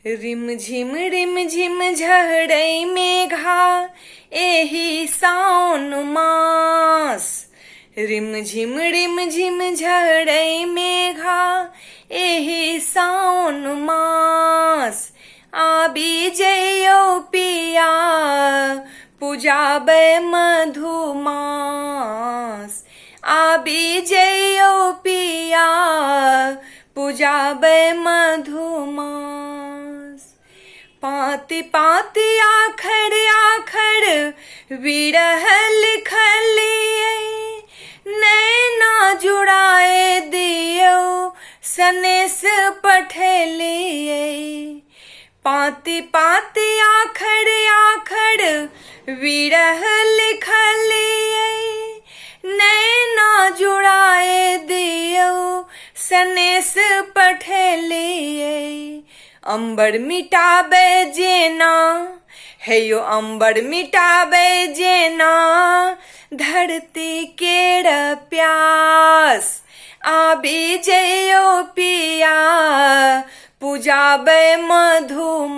Rim झिम झड़ै मेघा एहि सावन मास। Rim झिम झड़ै मेघा एहि सावन मास। आबि जइयौ पिया पुजाबै मधुमास। आबि जइयौ पिया पुजाबै मधुमास। पाँति पाँति आखड़ आखड़ विरह लिखलियै। नैना जुड़ाए दियौ सनेस पठेलियै। पाँति पाँति आखड़ आखड़ विरह लिखलियै। नैना जुड़ाए दियौ सनेस पठेलियै। अम्बर मिटाबै जेना हेयो अम्बर मिटाबै जेना धरती केर प्यास। आबि जइयौ पिया पुजाबै मधुमास।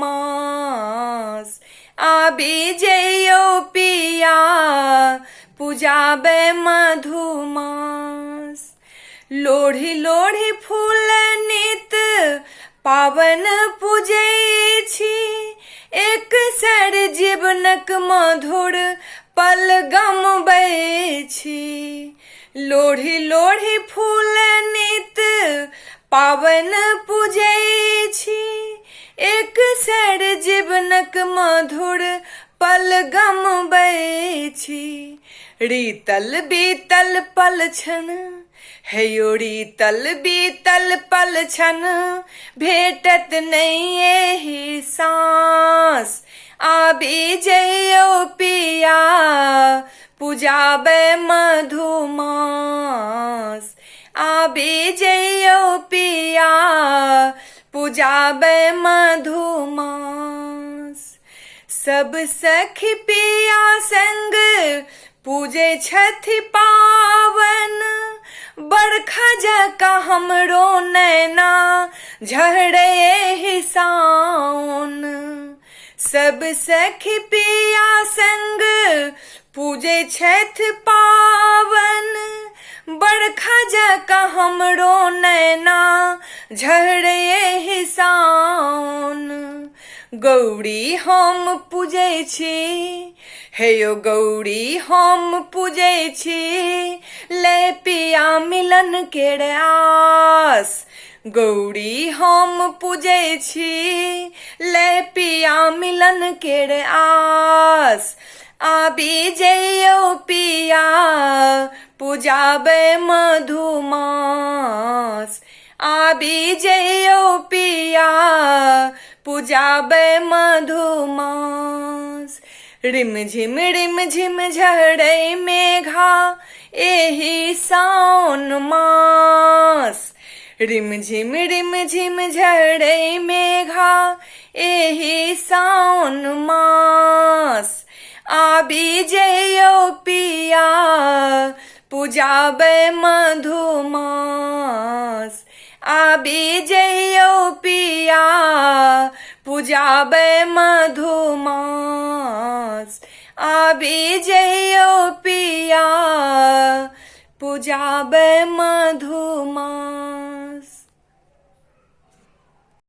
आबि जइयौ पिया पुजाबै मधुमास। लोढ़ी लोढ़ी फूल नित पावन पूजै छी। एक सर जीवनक मधुर पल गमबै छी। लोढ़ी लोढ़ी फूल नित पावन पूजै छी। एक सर जीवनक मधुर पल गमबै छी। रीतल बीतल पल छन हेयो रीतल बीतल पल छन भेटत नहि एहि सांस। आबि जइयौ पिया पुजाबै मधुमास। आबि जइयौ पिया पुजाबै मधुमास। सब सखी पिया संग पूजै छथि पावन। बरखा जकाँ हमरो नैना झड़ै एहि सावन। सब सखी पिया संग पूजै छथि पावन। बरखा जकाँ हमरो नैना झड़ै एहि सावन। गौरी हम पूजै छी हेयो गौरी हम पूजै छी। लै पिया मिलन केर आस। गौरी हम पूजै छी लै पिया मिलन केर आस। आबि जइयौ पिया पुजाबै मधुमास। आबि जइयौ पिया पुजाबै मधुमास। रिम झिम झड़ै मेघा एहि सावन मास। रिम झिम झड़ै मेघा एहि सावन मास। आबि जइयौ पिया पुजाबै मधुमास। आबि जइयौ पिया पुजाबै मधुमास। आबि जइयौ पिया पुजाबै मधुमास।